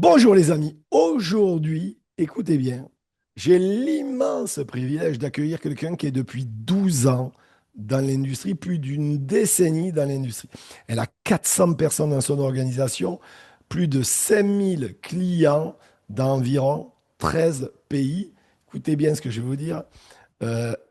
Bonjour les amis, aujourd'hui, écoutez bien, j'ai l'immense privilège d'accueillir quelqu'un qui est depuis 12 ans dans l'industrie, plus d'une décennie dans l'industrie. Elle a 400 personnes dans son organisation, plus de 5000 clients dans environ 13 pays. Écoutez bien ce que je vais vous dire.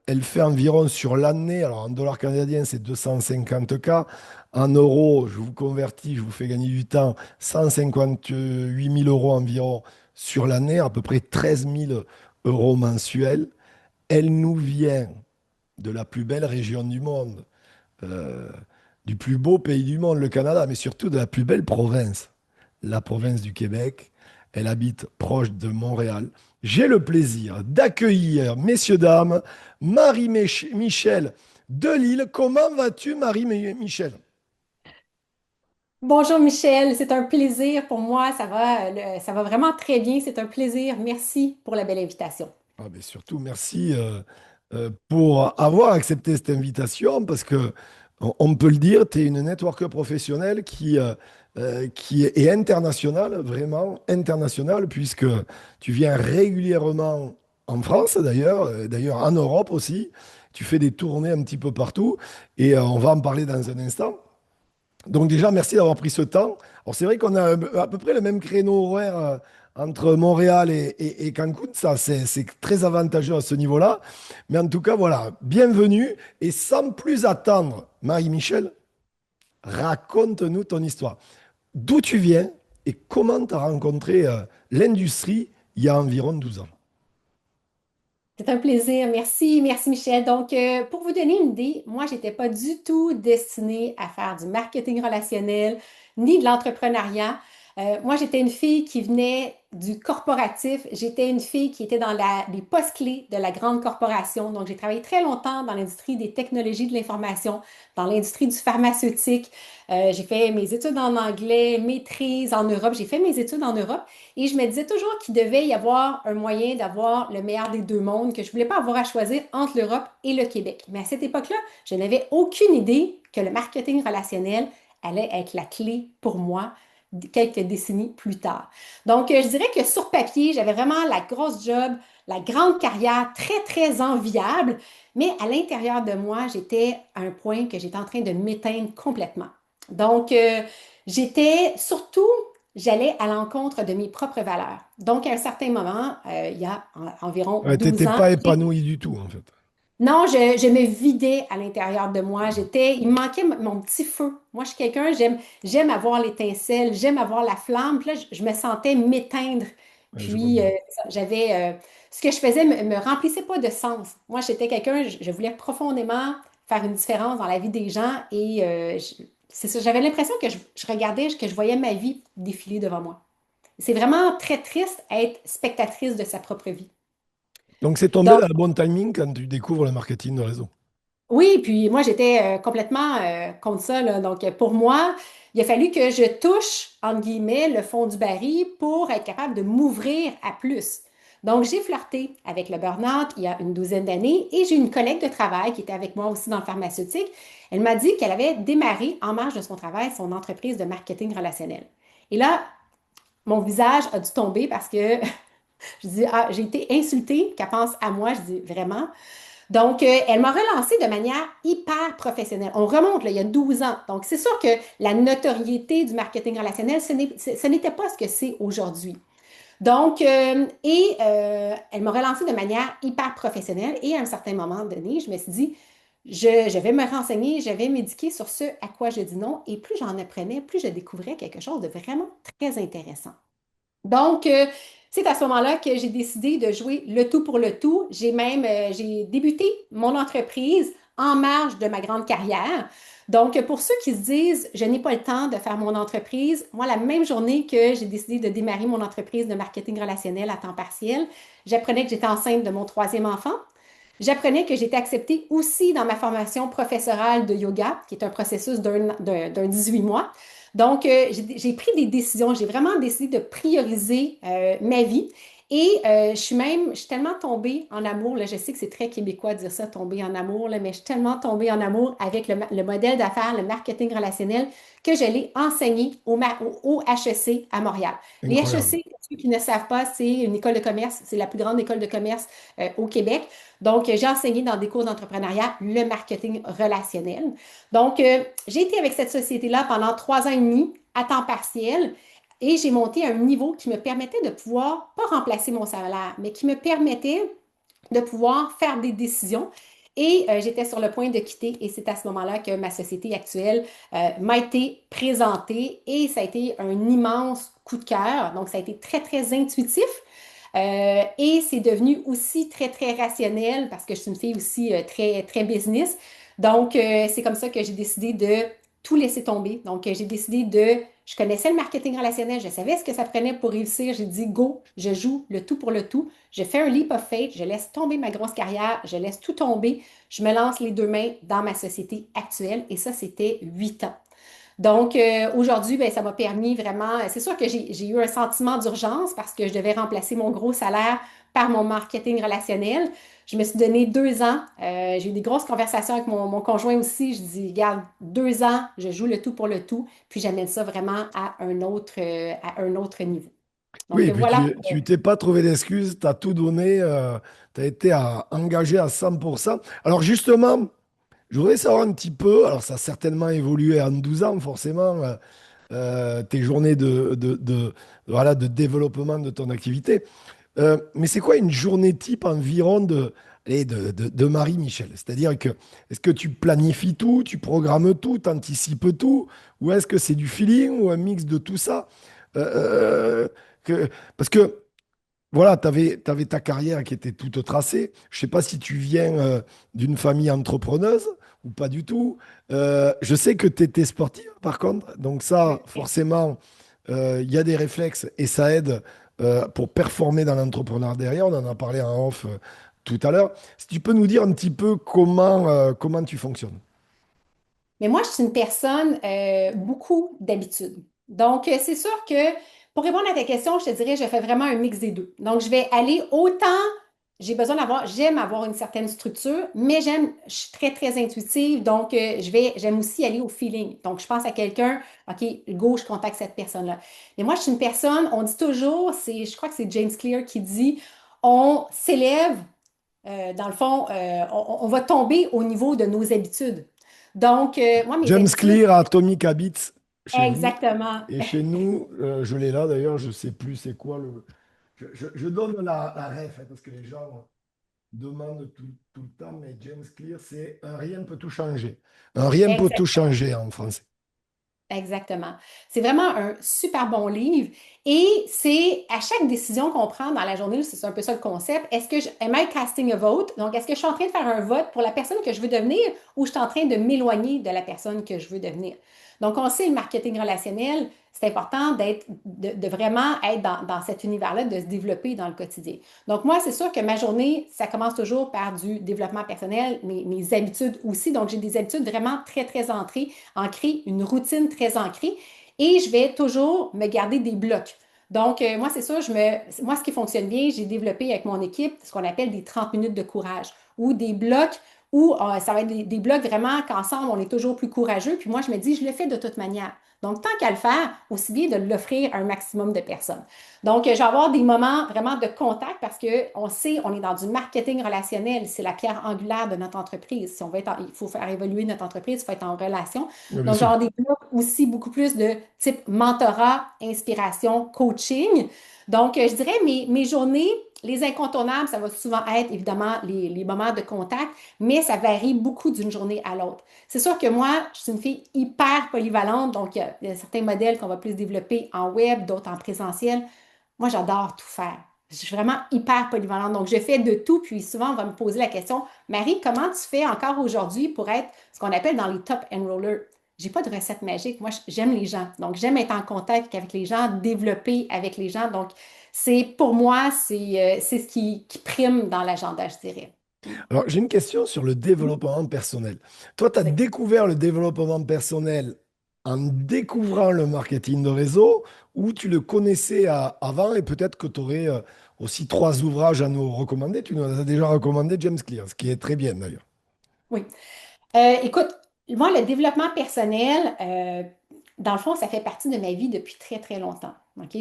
Elle fait environ sur l'année, alors en dollars canadiens, c'est 250K. En euros, je vous convertis, je vous fais gagner du temps, 158 000 euros environ sur l'année, à peu près 13 000 euros mensuels. Elle nous vient de la plus belle région du monde, euh, du plus beau pays du monde, le Canada, mais surtout de la plus belle province, la province du Québec. Elle habite proche de Montréal. J'ai le plaisir d'accueillir, messieurs, dames, Marie-Michel de Lille. Comment vas-tu, Marie-Michel? Bonjour Michel, c'est un plaisir pour moi. Ça va vraiment très bien. C'est un plaisir. Merci pour la belle invitation. Ah, ben surtout, merci pour avoir accepté cette invitation parce que on peut le dire, tu es une networker professionnelle qui est internationale, vraiment internationale, puisque tu viens régulièrement en France d'ailleurs, d'ailleurs en Europe aussi. Tu fais des tournées un petit peu partout et on va en parler dans un instant. Donc déjà, merci d'avoir pris ce temps. Alors c'est vrai qu'on a à peu près le même créneau horaire entre Montréal et Cancun. Ça, c'est très avantageux à ce niveau-là. Mais en tout cas, voilà, bienvenue. Et sans plus attendre, Marie-Michel, raconte-nous ton histoire. D'où tu viens et comment tu as rencontré l'industrie il y a environ 12 ans. C'est un plaisir. Merci, merci Michel. Donc, pour vous donner une idée, moi, j'étais pas du tout destinée à faire du marketing relationnel ni de l'entrepreneuriat. Moi, j'étais une fille qui venait du corporatif. J'étais une fille qui était dans les postes clés de la grande corporation. Donc, j'ai travaillé très longtemps dans l'industrie des technologies de l'information, dans l'industrie du pharmaceutique. J'ai fait mes études en anglais, maîtrise en Europe. J'ai fait mes études en Europe. Et je me disais toujours qu'il devait y avoir un moyen d'avoir le meilleur des deux mondes, que je ne voulais pas avoir à choisir entre l'Europe et le Québec. Mais à cette époque-là, je n'avais aucune idée que le marketing relationnel allait être la clé pour moi quelques décennies plus tard. Donc, je dirais que sur papier, j'avais vraiment la grosse job, la grande carrière, très, très enviable, mais à l'intérieur de moi, j'étais à un point que j'étais en train de m'éteindre complètement. Donc, j'étais surtout j'allais à l'encontre de mes propres valeurs. Donc, à un certain moment, il y a environ Ouais, 12 t'étais ans, pas épanoui du tout, en fait. non, je me vidais à l'intérieur de moi. Il me manquait mon petit feu. Moi, je suis quelqu'un, j'aime avoir l'étincelle, j'aime avoir la flamme. Puis là, je me sentais m'éteindre. Ouais, je vois Puis, bien. j'avais, ce que je faisais me remplissait pas de sens. Moi, j'étais quelqu'un, je voulais profondément faire une différence dans la vie des gens et c'est ça, j'avais l'impression que je regardais, que je voyais ma vie défiler devant moi. C'est vraiment très triste être spectatrice de sa propre vie. Donc c'est tombé Donc, dans le bon timing quand tu découvres le marketing de réseau. oui, puis moi, j'étais complètement contre ça, là. Donc, pour moi, il a fallu que je touche, entre guillemets, le fond du baril pour être capable de m'ouvrir à plus. Donc, j'ai flirté avec le burn-out il y a une douzaine d'années et j'ai une collègue de travail qui était avec moi aussi dans le pharmaceutique. Elle m'a dit qu'elle avait démarré en marge de son travail son entreprise de marketing relationnel. Et là, mon visage a dû tomber parce que je dis, ah, j'ai été insultée qu'elle pense à moi. Je dis, vraiment? Donc, elle m'a relancée de manière hyper professionnelle. On remonte là, il y a 12 ans. Donc, c'est sûr que la notoriété du marketing relationnel, ce n'était pas ce que c'est aujourd'hui. Donc, elle m'a relancée de manière hyper professionnelle et à un certain moment donné, je me suis dit, je vais me renseigner, je vais m'éduquer sur ce à quoi je dis non et plus j'en apprenais, plus je découvrais quelque chose de vraiment très intéressant. Donc, c'est à ce moment-là que j'ai décidé de jouer le tout pour le tout. J'ai débuté mon entreprise en marge de ma grande carrière. Donc, pour ceux qui se disent, je n'ai pas le temps de faire mon entreprise, moi, la même journée que j'ai décidé de démarrer mon entreprise de marketing relationnel à temps partiel, j'apprenais que j'étais enceinte de mon troisième enfant. J'apprenais que j'étais acceptée aussi dans ma formation professorale de yoga, qui est un processus d'un 18 mois. Donc, j'ai pris des décisions. J'ai vraiment décidé de prioriser ma vie. Et je suis tellement tombée en amour, là, je sais que c'est très québécois de dire ça, tomber en amour, là, mais je suis tellement tombée en amour avec le modèle d'affaires, le marketing relationnel, que je l'ai enseigné au HEC à Montréal. Les Incroyable. HEC, pour ceux qui ne savent pas, c'est une école de commerce, c'est la plus grande école de commerce au Québec. Donc, j'ai enseigné dans des cours d'entrepreneuriat le marketing relationnel. Donc, j'ai été avec cette société-là pendant 3 ans et demi à temps partiel. Et j'ai monté un niveau qui me permettait de pouvoir, pas remplacer mon salaire, mais qui me permettait de pouvoir faire des décisions. Et j'étais sur le point de quitter et c'est à ce moment-là que ma société actuelle m'a été présentée et ça a été un immense coup de cœur. Donc, ça a été très, très intuitif. Et c'est devenu aussi très, très rationnel parce que je suis une fille aussi très, très business. Donc, c'est comme ça que j'ai décidé de tout laisser tomber. Donc, j'ai décidé de... Je connaissais le marketing relationnel, je savais ce que ça prenait pour réussir. J'ai dit, go, je joue le tout pour le tout. Je fais un leap of faith, je laisse tomber ma grosse carrière, je laisse tout tomber. Je me lance les deux mains dans ma société actuelle et ça, c'était 8 ans. Donc, aujourd'hui, ben, ça m'a permis vraiment, c'est sûr que j'ai eu un sentiment d'urgence parce que je devais remplacer mon gros salaire par mon marketing relationnel. Je me suis donné 2 ans. J'ai eu des grosses conversations avec mon conjoint aussi. Je dis, regarde, 2 ans, je joue le tout pour le tout, puis j'amène ça vraiment à un autre niveau. Oui, Donc, et puis voilà. tu t'es pas trouvé d'excuses, tu as tout donné, tu as été engagé à 100%. Alors justement, je voudrais savoir un petit peu, alors ça a certainement évolué en 12 ans, forcément, tes journées voilà, de développement de ton activité. Mais c'est quoi une journée type environ allez, de Marie-Michel? C'est-à-dire que, est-ce que tu planifies tout, tu programmes tout, tu anticipes tout, ou est-ce que c'est du feeling ou un mix de tout ça? Euh, Parce que, voilà, tu avais ta carrière qui était toute tracée. Je ne sais pas si tu viens d'une famille entrepreneuse ou pas du tout. Je sais que tu étais sportive, par contre. Donc ça, forcément, il y a des réflexes et ça aide pour performer dans l'entrepreneur derrière. On en a parlé en off tout à l'heure. Si tu peux nous dire un petit peu comment tu fonctionnes. Mais moi, je suis une personne beaucoup d'habitude. Donc, c'est sûr que pour répondre à ta question, je te dirais, je fais vraiment un mix des deux. Donc, je vais aller autant, j'ai besoin d'avoir, j'aime avoir une certaine structure, mais je suis très, très intuitive. Donc, j'aime aussi aller au feeling. Donc, je pense à quelqu'un, OK, go, je contacte cette personne-là. Mais moi, je suis une personne, on dit toujours, je crois que c'est James Clear qui dit, on s'élève dans le fond, on va tomber au niveau de nos habitudes. Donc, moi, mes James habitudes, Clear, Atomic Habits chez vous. exactement, Et chez nous, je l'ai là d'ailleurs, je ne sais plus c'est quoi le. Je donne la ref, hein, parce que les gens demandent tout le temps, mais James Clear, c'est un rien ne peut tout changer. Un rien ne peut tout exactement. changer en français. Exactement. C'est vraiment un super bon livre et c'est à chaque décision qu'on prend dans la journée, c'est un peu ça le concept. Am I casting a vote? Donc, est-ce que je suis en train de faire un vote pour la personne que je veux devenir ou je suis en train de m'éloigner de la personne que je veux devenir? Donc, on sait le marketing relationnel, c'est important de vraiment être dans cet univers-là, de se développer dans le quotidien. Donc, moi, c'est sûr que ma journée, ça commence toujours par du développement personnel, mes habitudes aussi. Donc, j'ai des habitudes vraiment très, très ancrées, une routine très ancrée et je vais toujours me garder des blocs. Donc, moi, c'est sûr, moi, ce qui fonctionne bien, j'ai développé avec mon équipe ce qu'on appelle des 30 minutes de courage ou des blocs où ça va être des blocs vraiment qu'ensemble, on est toujours plus courageux. Puis moi, je me dis, je le fais de toute manière. Donc, tant qu'à le faire, aussi bien de l'offrir à un maximum de personnes. Donc, je vais avoir des moments vraiment de contact parce qu'on sait, on est dans du marketing relationnel. C'est la pierre angulaire de notre entreprise. Si on veut il faut faire évoluer notre entreprise, il faut être en relation. Oui, bien Donc, sûr. genre des blocs aussi beaucoup plus de type mentorat, inspiration, coaching. Donc, je dirais mes journées, les incontournables, ça va souvent être évidemment les moments de contact, mais ça varie beaucoup d'une journée à l'autre. C'est sûr que moi, je suis une fille hyper polyvalente, donc il y a certains modèles qu'on va plus développer en web, d'autres en présentiel. Moi, j'adore tout faire. Je suis vraiment hyper polyvalente. Donc, je fais de tout. Puis souvent, on va me poser la question, Marie, comment tu fais encore aujourd'hui pour être ce qu'on appelle dans les top enrollers? J'ai pas de recette magique. Moi, j'aime les gens. Donc, j'aime être en contact avec les gens, développer avec les gens. Donc, pour moi, c'est ce qui prime dans l'agenda, je dirais. Alors, j'ai une question sur le Mhm. développement personnel. Toi, tu as Oui. découvert le développement personnel en découvrant le marketing de réseau ou tu le connaissais avant et peut-être que tu aurais aussi trois ouvrages à nous recommander. Tu nous as déjà recommandé James Clear, ce qui est très bien d'ailleurs. Oui. Écoute, moi, le développement personnel, dans le fond, ça fait partie de ma vie depuis très, très longtemps. OK?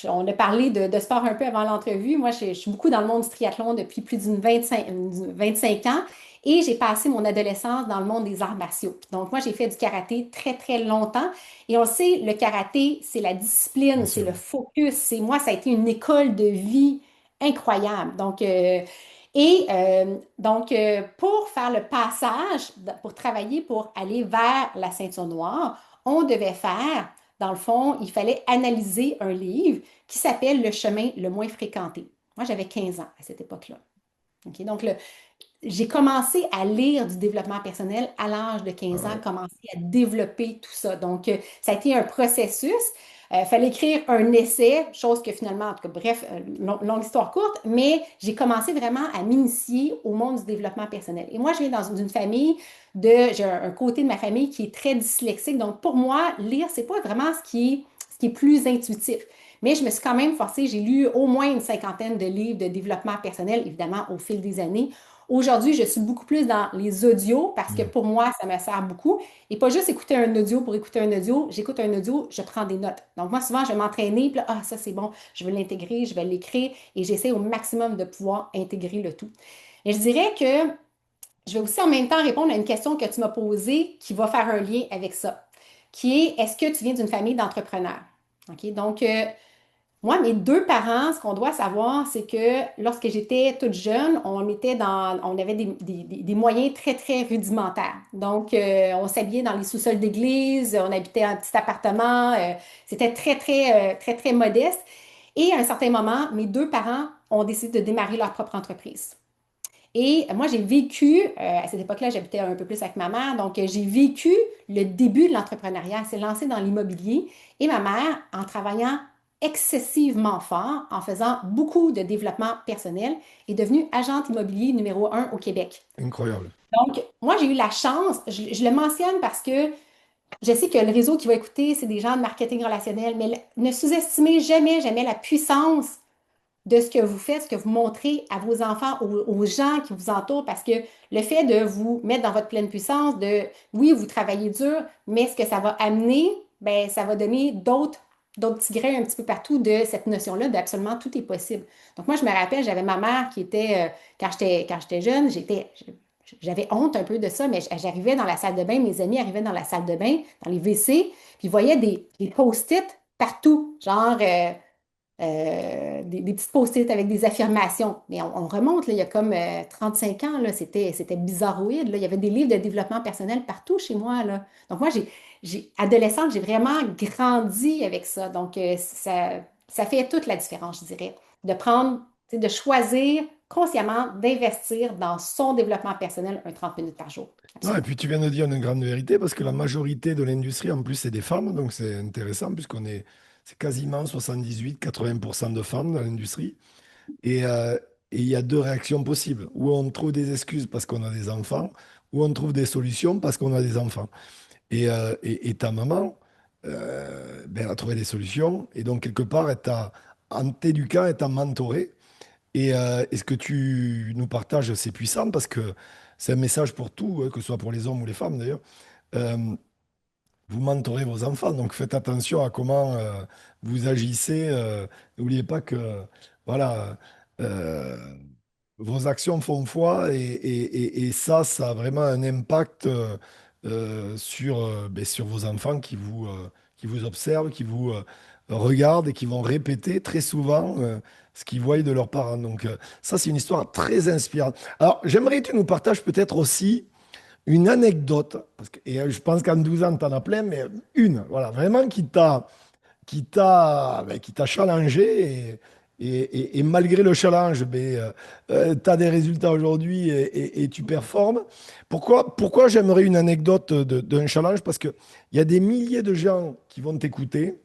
On a parlé de sport un peu avant l'entrevue. Moi, je suis beaucoup dans le monde du triathlon depuis plus d'une 25 ans et j'ai passé mon adolescence dans le monde des arts martiaux. Donc, moi, j'ai fait du karaté très, très longtemps et on le sait, le karaté, c'est la Bien discipline, c'est sûr. le focus. Moi, ça a été une école de vie incroyable. Pour faire le passage, pour travailler, pour aller vers la ceinture noire, on devait faire, dans le fond, il fallait analyser un livre qui s'appelle Le chemin le moins fréquenté. Moi, j'avais 15 ans à cette époque-là. OK? J'ai commencé à lire du développement personnel à l'âge de Ah 15 ans, ouais. commencé à développer tout ça. Ça a été un processus. Il fallait écrire un essai, chose que finalement, en tout cas, bref, longue histoire courte, mais j'ai commencé vraiment à m'initier au monde du développement personnel. Et moi, je viens d'une famille j'ai un côté de ma famille qui est très dyslexique. Donc, pour moi, lire, c'est pas vraiment ce qui est plus intuitif. Mais je me suis quand même forcée, j'ai lu au moins une cinquantaine de livres de développement personnel, évidemment, au fil des années. Aujourd'hui, je suis beaucoup plus dans les audios parce que Mm. pour moi, ça me sert beaucoup. Et pas juste écouter un audio pour écouter un audio. J'écoute un audio, je prends des notes. Donc, moi, souvent, je vais m'entraîner, puis là, ah, ça, c'est bon, je vais l'intégrer, je vais l'écrire et j'essaie au maximum de pouvoir intégrer le tout. Et je dirais que je vais aussi en même temps répondre à une question que tu m'as posée qui va faire un lien avec ça, qui est, est-ce que tu viens d'une famille d'entrepreneurs? OK? Moi, mes deux parents, ce qu'on doit savoir, c'est que lorsque j'étais toute jeune, on avait des moyens très, très rudimentaires. On s'habillait dans les sous-sols d'église, on habitait un petit appartement, c'était très, très, très, très modeste. Et à un certain moment, mes deux parents ont décidé de démarrer leur propre entreprise. Et moi, j'ai vécu, à cette époque-là, j'habitais un peu plus avec ma mère, j'ai vécu le début de l'entrepreneuriat. Elle s'est lancée dans l'immobilier et ma mère, en travaillant excessivement fort, en faisant beaucoup de développement personnel, est devenue agente immobilier numéro un au Québec. Incroyable. Donc, moi, j'ai eu la chance, je le mentionne parce que je sais que le réseau qui va écouter, c'est des gens de marketing relationnel, mais ne sous-estimez jamais, jamais la puissance de ce que vous faites, ce que vous montrez à vos enfants, aux gens qui vous entourent, parce que le fait de vous mettre dans votre pleine puissance, oui, vous travaillez dur, mais ce que ça va amener, ben, ça va donner d'autres petits grains un petit peu partout de cette notion-là d'absolument tout est possible. Donc moi, je me rappelle, j'avais ma mère qui était, quand j'étais jeune, j'avais honte un peu de ça, mais j'arrivais dans la salle de bain, mes amis arrivaient dans la salle de bain, dans les WC, puis ils voyaient des post-it partout, des petites post-it avec des affirmations. Mais on remonte, là, il y a comme 5 ans, là, c'était bizarroïde. Là. Il y avait des livres de développement personnel partout chez moi. Là. Donc moi, adolescente, j'ai vraiment grandi avec ça. Ça fait toute la différence, je dirais, de prendre, tu sais, de choisir consciemment d'investir dans son développement personnel 30 minutes par jour. Non, et Absolument. puis tu viens de dire une grande vérité parce que la majorité de l'industrie, en plus, c'est des femmes. Donc c'est intéressant c'est quasiment 78-80% de femmes dans l'industrie. Et il y a deux réactions possibles. Ou on trouve des excuses parce qu'on a des enfants, ou on trouve des solutions parce qu'on a des enfants. Et ta maman, ben, elle a trouvé des solutions. Et donc, quelque part, en t'éduquant, elle t'a mentoré. Et ce que tu nous partages, c'est puissant parce que c'est un message pour tout, que ce soit pour les hommes ou les femmes d'ailleurs. Euh, Vous mentorez vos enfants, donc faites attention à comment vous agissez. N'oubliez pas que voilà, euh, vos actions font foi et ça a vraiment un impact sur vos enfants qui vous observent, qui vous regardent et qui vont répéter très souvent ce qu'ils voient de leurs parents. Donc ça, c'est une histoire très inspirante. Alors, j'aimerais que tu nous partages peut-être aussi une anecdote, je pense qu'en 12 ans, tu en as plein, mais une, voilà, vraiment qui t'a challengé et malgré le challenge, tu as des résultats aujourd'hui et tu performes. Pourquoi j'aimerais une anecdote d'un challenge? Parce qu'il y a des milliers de gens qui vont t'écouter.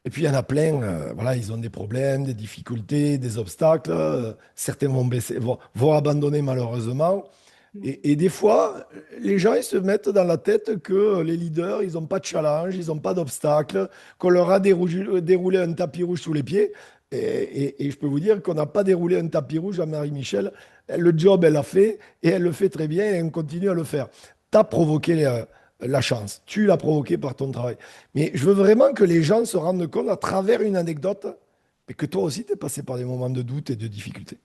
Et puis il y en a plein, voilà, ils ont des problèmes, des difficultés, des obstacles. Certains vont abandonner malheureusement. Et des fois, les gens, ils se mettent dans la tête que les leaders, ils n'ont pas de challenge, ils n'ont pas d'obstacle, qu'on leur a déroulé un tapis rouge sous les pieds. Et je peux vous dire qu'on n'a pas déroulé un tapis rouge à Marie-Michel. Le job, elle l'a fait et elle le fait très bien et elle continue à le faire. Tu as provoqué la chance. Tu l'as provoqué par ton travail. Mais je veux vraiment que les gens se rendent compte à travers une anecdote, mais que toi aussi, tu es passé par des moments de doute et de difficulté.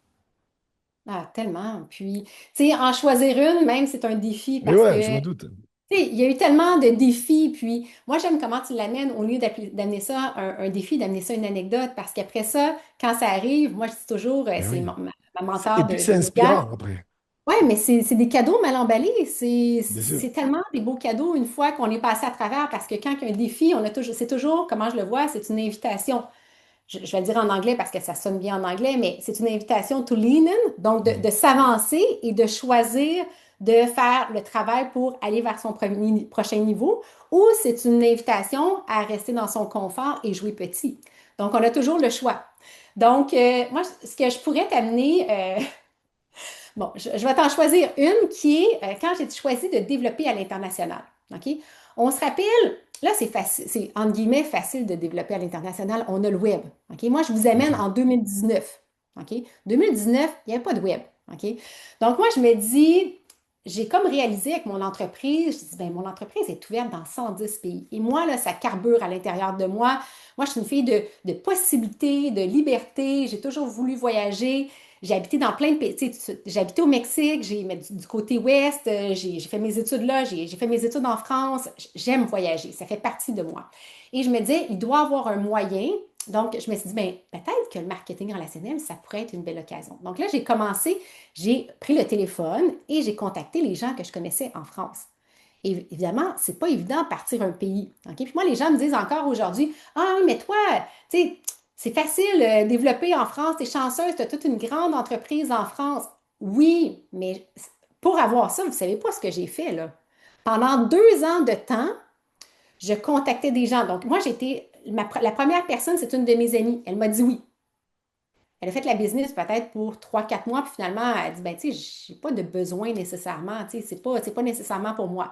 Ah, tellement. Puis, tu sais, en choisir une, même, c'est un défi Mais parce ouais, que, je tu me doute. sais, il y a eu tellement de défis. Puis, moi, j'aime comment tu l'amènes au lieu d'amener ça un défi, d'amener ça une anecdote. Parce qu'après ça, quand ça arrive, moi, je dis toujours, Mais c'est oui. ma Et mentor puis, de c'est yoga. inspirant après, Ouais, mais c'est des cadeaux mal emballés. bien sûr. C'est tellement des beaux cadeaux une fois qu'on est passé à travers. Parce que quand il y a un défi, on a toujours, c'est toujours, comment je le vois, c'est une invitation. Je vais le dire en anglais parce que ça sonne bien en anglais, mais c'est une invitation to lean in, donc Mm. de s'avancer et de choisir de faire le travail pour aller vers son prochain niveau, ou c'est une invitation à rester dans son confort et jouer petit. Donc, on a toujours le choix. Donc, moi, ce que je pourrais t'amener, bon, je vais t'en choisir une qui est quand j'ai choisi de développer à l'international. OK? On se rappelle, là, c'est facile, c'est entre guillemets facile de développer à l'international. On a le web. OK? Moi, je vous Tout à amène fait. en 2019. OK? 2019, il n'y avait pas de web. OK? Donc, moi, je me dis, j'ai comme réalisé avec mon entreprise, je dis, ben, mon entreprise est ouverte dans 110 pays. Et moi, là, ça carbure à l'intérieur de moi. Moi, je suis une fille de possibilités, de liberté. J'ai toujours voulu voyager. J'ai habité dans plein de pays. J'ai habité au Mexique, mais du côté ouest, j'ai fait mes études là, j'ai fait mes études en France. J'aime voyager, ça fait partie de moi. Et je me disais, il doit y avoir un moyen. Donc, je me suis dit, ben, peut-être que le marketing relationnel, ça pourrait être une belle occasion. Donc là, j'ai commencé, j'ai pris le téléphone et j'ai contacté les gens que je connaissais en France. Et évidemment, c'est pas évident de partir un pays. OK? Puis moi, les gens me disent encore aujourd'hui, ah oui, mais toi, tu sais, c'est facile de développer en France, t'es chanceuse, tu as toute une grande entreprise en France. Oui, mais pour avoir ça, vous ne savez pas ce que j'ai fait, là. Pendant 2 ans de temps, je contactais des gens. Donc, moi, la première personne, c'est une de mes amies. Elle m'a dit oui. Elle a fait la business peut-être pour 3, 4 mois, puis finalement, elle a dit, ben, tu sais, j'ai pas de besoin nécessairement, tu sais, c'est pas nécessairement pour moi.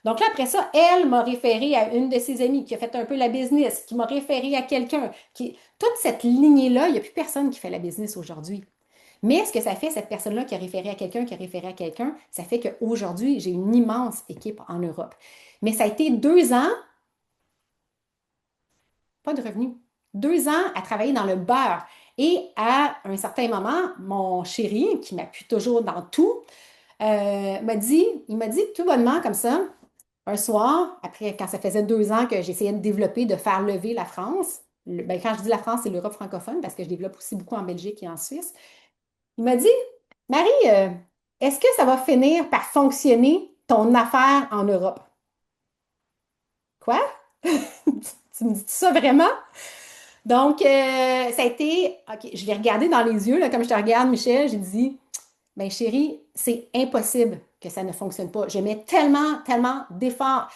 Donc là, après ça, elle m'a référé à une de ses amies qui a fait un peu la business, qui m'a référé à quelqu'un. Toute cette lignée-là, il n'y a plus personne qui fait la business aujourd'hui. Mais ce que ça fait, cette personne-là qui a référé à quelqu'un, qui a référé à quelqu'un, ça fait qu'aujourd'hui, j'ai une immense équipe en Europe. Mais ça a été 2 ans, pas de revenus. 2 ans à travailler dans le beurre. Et à un certain moment, mon chéri, qui m'appuie toujours dans tout, il m'a dit tout bonnement comme ça, un soir, après, quand ça faisait 2 ans que j'essayais de développer, de faire lever la France, ben, quand je dis la France, c'est l'Europe francophone, parce que je développe aussi beaucoup en Belgique et en Suisse, il m'a dit, Marie, est-ce que ça va finir par fonctionner ton affaire en Europe? Quoi? Tu me dis ça vraiment? Donc, ça a été, OK, je l'ai regardé dans les yeux, là, comme je te regarde, Michel, j'ai dit, ben chérie, c'est impossible que ça ne fonctionne pas. Je mets tellement, tellement d'efforts.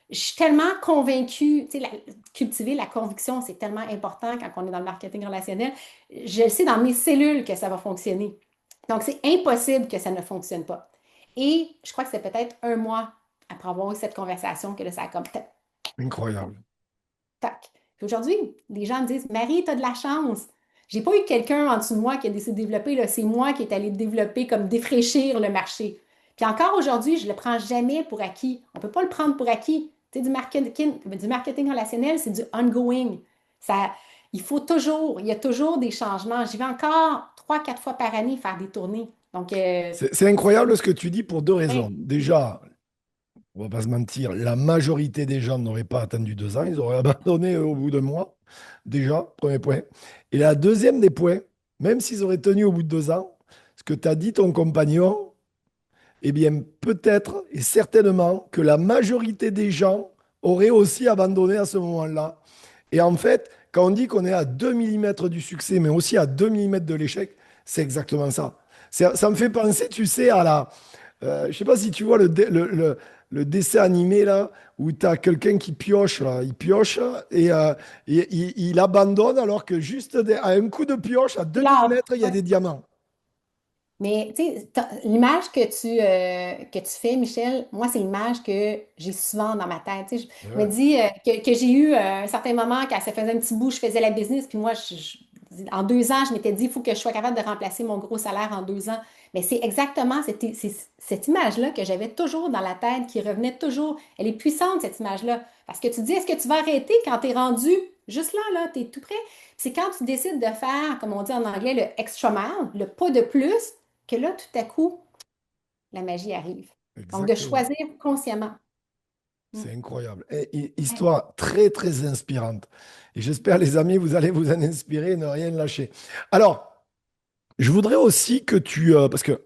Je suis tellement convaincue, tu sais, cultiver la conviction, c'est tellement important quand on est dans le marketing relationnel. Je le sais dans mes cellules que ça va fonctionner. Donc, c'est impossible que ça ne fonctionne pas. Et je crois que c'est peut-être un mois après avoir eu cette conversation que là, ça a comme Incroyable. tac. Puis aujourd'hui, les gens me disent, Marie, tu as de la chance. J'ai pas eu quelqu'un en dessous de moi qui a décidé de développer, là. C'est moi qui est allé développer, comme défraîchir le marché. Puis encore aujourd'hui, je ne le prends jamais pour acquis. On ne peut pas le prendre pour acquis. Tu sais, du marketing relationnel, c'est du ongoing. Ça, il y a toujours des changements. J'y vais encore 3, 4 fois par année faire des tournées. Donc, C'est incroyable ce que tu dis pour deux raisons. ouais, Déjà, on va pas se mentir, la majorité des gens n'auraient pas attendu 2 ans, ils auraient abandonné au bout d'un mois. Déjà, premier point. Et la deuxième des points, même s'ils auraient tenu au bout de 2 ans, ce que t'as dit ton compagnon, eh bien, peut-être et certainement que la majorité des gens auraient aussi abandonné à ce moment-là. Et en fait, quand on dit qu'on est à 2 millimètres du succès, mais aussi à 2 millimètres de l'échec, c'est exactement ça. Ça me fait penser, tu sais, je ne sais pas si tu vois le dessin animé là, où tu as quelqu'un qui pioche, là. Il pioche et il abandonne alors que juste à un coup de pioche, à 2 lâche. millimètres, il y a Ouais. des diamants. Mais tu sais, l'image que tu fais, Michel, moi, c'est l'image que j'ai souvent dans ma tête. Tu sais, je me Ouais, dis que j'ai eu un certain moment quand ça faisait un petit bout, je faisais la business, puis moi, en 2 ans, je m'étais dit, il faut que je sois capable de remplacer mon gros salaire en 2 ans. Mais c'est exactement cette image-là que j'avais toujours dans la tête, qui revenait toujours. Elle est puissante, cette image-là. Parce que tu dis, est-ce que tu vas arrêter quand tu es rendu juste là, tu es tout prêt? C'est quand tu décides de faire, comme on dit en anglais, le extra mile, le pas de plus, que là, tout à coup, la magie arrive. Donc, de exactement. choisir consciemment. Mm. C'est incroyable. Et, Ouais. histoire très, très inspirante. Et j'espère, les amis, vous allez vous en inspirer et ne rien lâcher. Alors, je voudrais aussi que parce que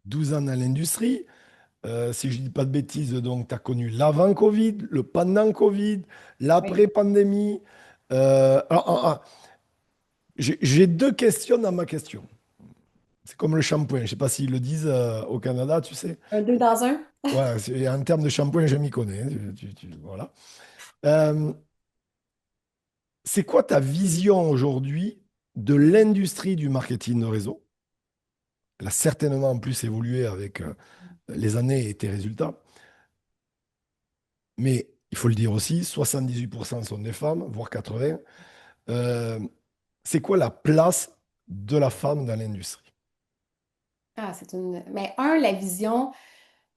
12 ans dans l'industrie, si je ne dis pas de bêtises, donc tu as connu l'avant-Covid, le pendant-Covid, Oui. l'après-pandémie. J'ai deux questions dans ma question. C'est comme le shampoing. Je ne sais pas s'ils le disent au Canada, tu sais. Un deux dans un. Ouais, en termes de shampoing, je m'y connais. Voilà. Euh, c'est quoi ta vision aujourd'hui de l'industrie du marketing de réseau? Elle a certainement en plus évolué avec les années et tes résultats. Mais il faut le dire aussi, 78% sont des femmes, voire 80. Euh, c'est quoi la place de la femme dans l'industrie? Ah, c'est une. Mais la vision.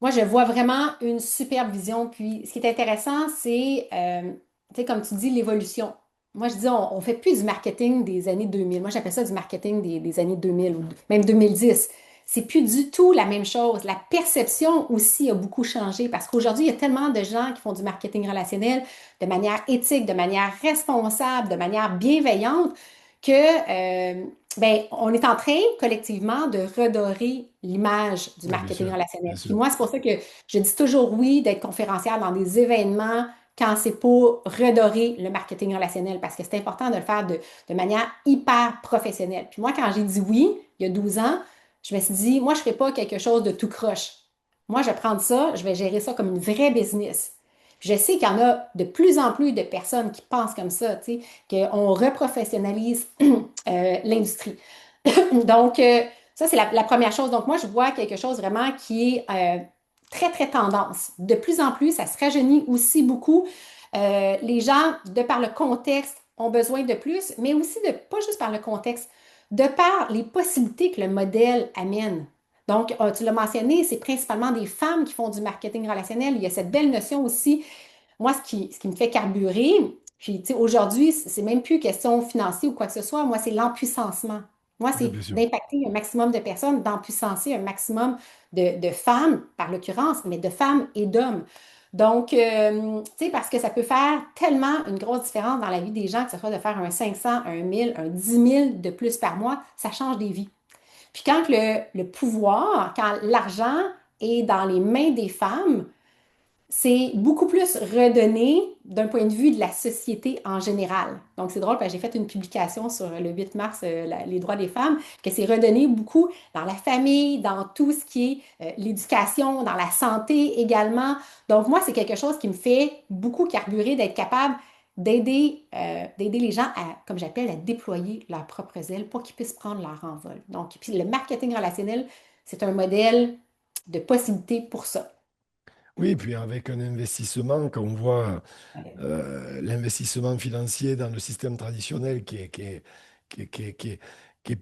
Moi, je vois vraiment une superbe vision. Puis, ce qui est intéressant, c'est, tu sais, comme tu dis, l'évolution. Moi, je dis, on ne fait plus du marketing des années 2000. Moi, j'appelle ça du marketing des années 2000 ou même 2010. C'est plus du tout la même chose. La perception aussi a beaucoup changé parce qu'aujourd'hui, il y a tellement de gens qui font du marketing relationnel de manière éthique, de manière responsable, de manière bienveillante que, ben, on est en train collectivement de redorer l'image du Oui, bien marketing sûr, bien relationnel. Puis sûr. moi, c'est pour ça que je dis toujours oui d'être conférencière dans des événements quand c'est pour redorer le marketing relationnel parce que c'est important de le faire de manière hyper professionnelle. Puis moi, quand j'ai dit oui, il y a 12 ans, je me suis dit, moi, je ne ferai pas quelque chose de tout croche. Moi, je vais prendre ça, je vais gérer ça comme une vraie business. Puis je sais qu'il y en a de plus en plus de personnes qui pensent comme ça, tu sais, qu'on reprofessionnalise l'industrie. Donc, ça, c'est la première chose. Donc, moi, je vois quelque chose vraiment qui est très, très tendance. De plus en plus, ça se rajeunit aussi beaucoup. Les gens, de par le contexte, ont besoin de plus, mais aussi de, pas juste par le contexte, de par les possibilités que le modèle amène. Donc, tu l'as mentionné, c'est principalement des femmes qui font du marketing relationnel. Il y a cette belle notion aussi moi, ce qui me fait carburer, puis tu sais, aujourd'hui, c'est même plus question financière ou quoi que ce soit. Moi, c'est l'empuissancement. Moi, Oui, c'est bien sûr. d'impacter un maximum de personnes, d'empuissancer un maximum de femmes, par l'occurrence, mais de femmes et d'hommes. Donc, tu sais, parce que ça peut faire tellement une grosse différence dans la vie des gens, que ce soit de faire un 500, un 1000, un 10 000 de plus par mois, ça change des vies. Puis quand le pouvoir, quand l'argent est dans les mains des femmes, c'est beaucoup plus redonné d'un point de vue de la société en général. Donc, c'est drôle parce que j'ai fait une publication sur le 8 mars, les droits des femmes, que c'est redonné beaucoup dans la famille, dans tout ce qui est l'éducation, dans la santé également. Donc, moi, c'est quelque chose qui me fait beaucoup carburer d'être capable d'aider les gens à, comme j'appelle, à déployer leurs propres ailes pour qu'ils puissent prendre leur envol. Donc, puis le marketing relationnel, c'est un modèle de possibilités pour ça. Oui, puis avec un investissement, quand on voit l'investissement financier dans le système traditionnel qui est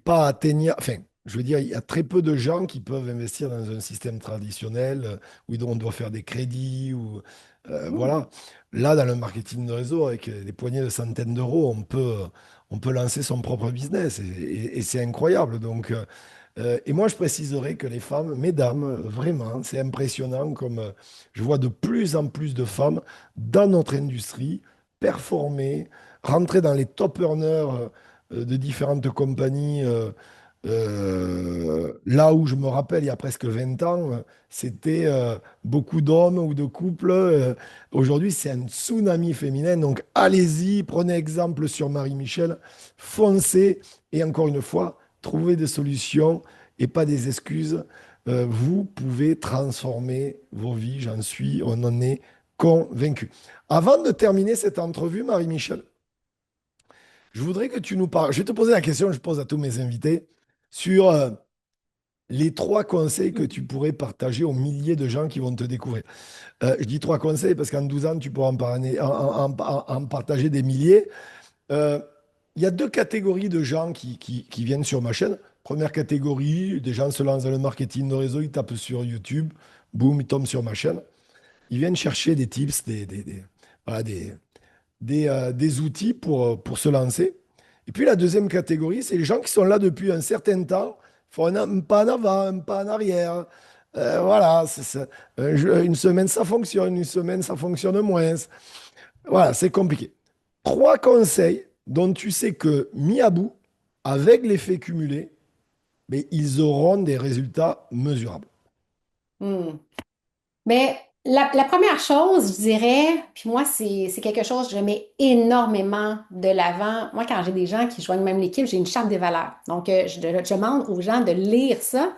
pas atteignable. Enfin, je veux dire, il y a très peu de gens qui peuvent investir dans un système traditionnel où on doit faire des crédits ou Mhm. voilà. Là, dans le marketing de réseau, avec des poignées de centaines d'euros, on peut lancer son propre business et c'est incroyable. Donc, et moi, je préciserai que les femmes, mesdames, vraiment, c'est impressionnant comme je vois de plus en plus de femmes dans notre industrie performer, rentrer dans les top earners de différentes compagnies. Là où je me rappelle, il y a presque 20 ans, c'était beaucoup d'hommes ou de couples. Aujourd'hui, c'est un tsunami féminin. Donc, allez-y, prenez exemple sur Marie-Michel, foncez et encore une fois, trouvez des solutions et pas des excuses. Vous pouvez transformer vos vies, j'en suis, on en est convaincu. Avant de terminer cette entrevue, Marie-Michel, je voudrais que tu nous parles. Je vais te poser la question que je pose à tous mes invités sur les trois conseils que tu pourrais partager aux milliers de gens qui vont te découvrir. Je dis trois conseils parce qu'en 12 ans, tu pourras en partager des milliers. Euh, Il y a deux catégories de gens qui viennent sur ma chaîne. Première catégorie, des gens se lancent dans le marketing de réseau, ils tapent sur YouTube, boum, ils tombent sur ma chaîne. Ils viennent chercher des tips, voilà, des outils pour se lancer. Et puis la deuxième catégorie, c'est les gens qui sont là depuis un certain temps, font un pas en avant, un pas en arrière. Voilà, une semaine ça fonctionne, une semaine ça fonctionne moins. Voilà, c'est compliqué. Trois conseils dont tu sais que mis à bout, avec l'effet cumulé, mais ils auront des résultats mesurables. Hmm. Mais la première chose, je dirais, puis moi, c'est quelque chose que je mets énormément de l'avant. Moi, quand j'ai des gens qui joignent même l'équipe, j'ai une charte des valeurs. Donc, je demande aux gens de lire ça.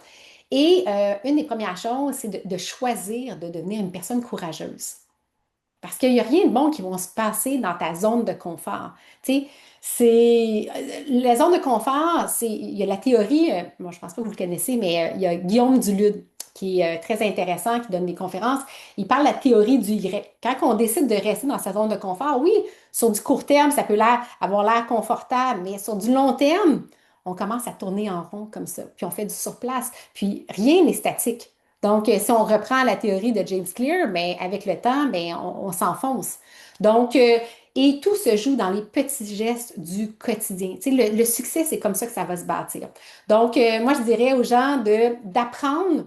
Et une des premières choses, c'est de choisir de devenir une personne courageuse. Parce qu'il n'y a rien de bon qui va se passer dans ta zone de confort. Tu sais, la zone de confort, il y a la théorie, moi je pense pas que vous le connaissez, mais il y a Guillaume Duluth qui est très intéressant, qui donne des conférences. Il parle de la théorie du Y. Quand on décide de rester dans sa zone de confort, oui, sur du court terme, ça peut avoir l'air confortable, mais sur du long terme, on commence à tourner en rond comme ça, puis on fait du surplace, puis rien n'est statique. Donc, si on reprend la théorie de James Clear, ben, avec le temps, ben, on s'enfonce. Donc, et tout se joue dans les petits gestes du quotidien. Tu sais, le succès, c'est comme ça que ça va se bâtir. Donc, moi, je dirais aux gens d'apprendre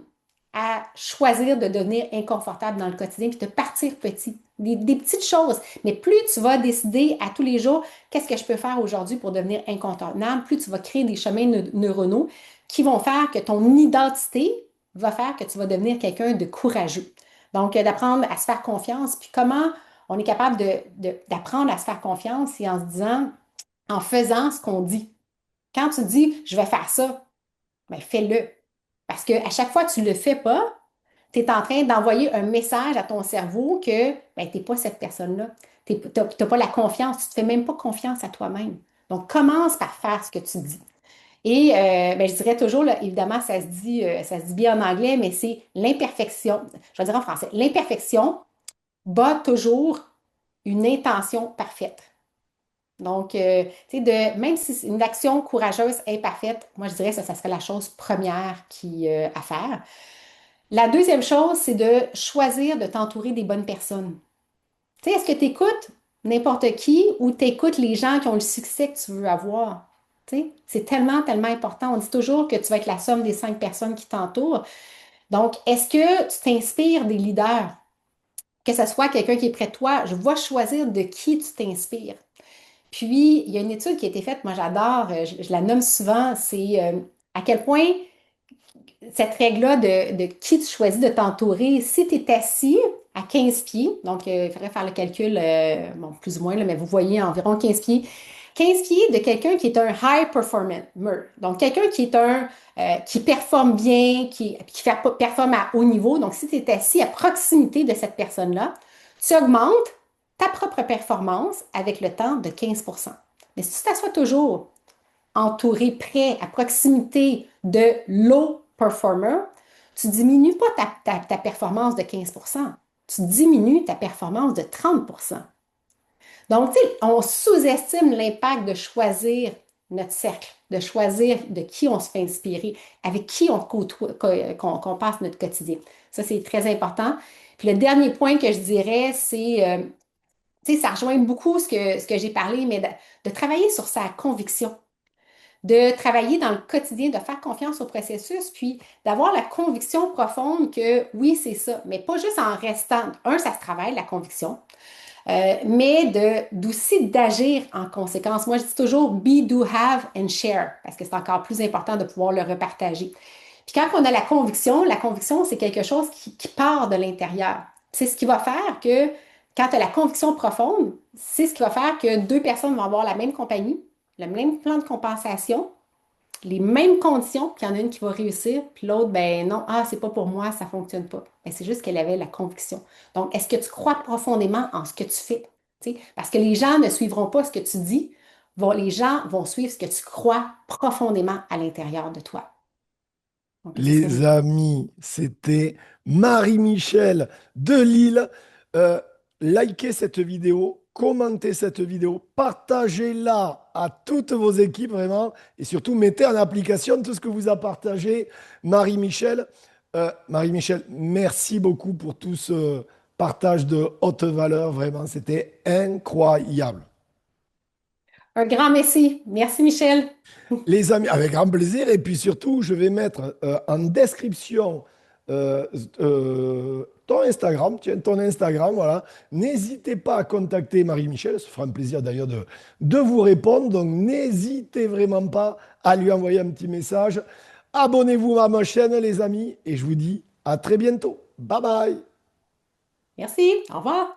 à choisir de devenir inconfortable dans le quotidien, puis de partir petit. Des petites choses. Mais plus tu vas décider à tous les jours, qu'est-ce que je peux faire aujourd'hui pour devenir incontournable, plus tu vas créer des chemins neuronaux qui vont faire que ton identité va faire que tu vas devenir quelqu'un de courageux. Donc, d'apprendre à se faire confiance. Puis comment on est capable d'apprendre à se faire confiance, c'est en se disant, en faisant ce qu'on dit. Quand tu dis, je vais faire ça, ben fais-le. Parce qu'à chaque fois que tu ne le fais pas, tu es en train d'envoyer un message à ton cerveau que ben, tu n'es pas cette personne-là. Tu n'as pas la confiance, tu ne te fais même pas confiance à toi-même. Donc, commence par faire ce que tu dis. Et ben, je dirais toujours, là, évidemment, ça se dit bien en anglais, mais c'est l'imperfection. Je vais dire en français. L'imperfection bat toujours une intention parfaite. Donc, tu sais, même si c'est une action courageuse imparfaite, moi, je dirais que ça serait la chose première à faire. La deuxième chose, c'est de choisir de t'entourer des bonnes personnes. Tu sais, est-ce que tu écoutes n'importe qui ou tu écoutes les gens qui ont le succès que tu veux avoir? Tu sais, c'est tellement, tellement important. On dit toujours que tu vas être la somme des 5 personnes qui t'entourent. Donc, est-ce que tu t'inspires des leaders? Que ce soit quelqu'un qui est près de toi, je vais choisir de qui tu t'inspires. Puis, il y a une étude qui a été faite, moi j'adore, je la nomme souvent, c'est à quel point cette règle-là de qui tu choisis de t'entourer, si tu es assis à 15 pieds, donc il faudrait faire le calcul, bon, plus ou moins, là, mais vous voyez environ 15 pieds. 15 pieds de quelqu'un qui est un high performer. Donc, quelqu'un qui est qui performe bien, performe à haut niveau. Donc, si tu es assis à proximité de cette personne-là, tu augmentes ta propre performance avec le temps de 15%. Mais si tu t'assois toujours entouré, près, à proximité de low performer, tu diminues pas ta performance de 15%, tu diminues ta performance de 30%. Donc, tu sais, on sous-estime l'impact de choisir notre cercle, de choisir de qui on se fait inspirer, avec qui on côtoie, qu'on passe notre quotidien. Ça, c'est très important. Puis le dernier point que je dirais, c'est, tu sais, ça rejoint beaucoup ce que j'ai parlé, mais de travailler sur sa conviction, de travailler dans le quotidien, de faire confiance au processus, puis d'avoir la conviction profonde que oui, c'est ça, mais pas juste en restant. Un, ça se travaille, la conviction, mais d'aussi d'agir en conséquence. Moi, je dis toujours be, do, have and share, parce que c'est encore plus important de pouvoir le repartager. Puis quand on a la conviction, c'est quelque chose qui part de l'intérieur. C'est ce qui va faire que quand tu as la conviction profonde, c'est ce qui va faire que deux personnes vont avoir la même compagnie, le même plan de compensation, les mêmes conditions, puis il y en a une qui va réussir, puis l'autre, ben non, ah, c'est pas pour moi, ça fonctionne pas. Ben, c'est juste qu'elle avait la conviction. Donc, est-ce que tu crois profondément en ce que tu fais? Tu sais, parce que les gens ne suivront pas ce que tu dis, les gens vont suivre ce que tu crois profondément à l'intérieur de toi. Donc, ce serait Les bien. amis, c'était Marie-Michel de Lille. Euh, Likez cette vidéo, commentez cette vidéo, partagez-la à toutes vos équipes vraiment et surtout mettez en application tout ce que vous a partagé Marie-Michel. Marie-Michel, merci beaucoup pour tout ce partage de haute valeur. Vraiment, c'était incroyable. Un grand merci. Merci, Michel. Les amis, avec grand plaisir. Et puis surtout, je vais mettre en description euh, ton Instagram. Tiens, ton Instagram, voilà. N'hésitez pas à contacter Marie-Michel. Ce fera un plaisir d'ailleurs de vous répondre. Donc, n'hésitez vraiment pas à lui envoyer un petit message. Abonnez-vous à ma chaîne, les amis. Et je vous dis à très bientôt. Bye bye. Merci. Au revoir.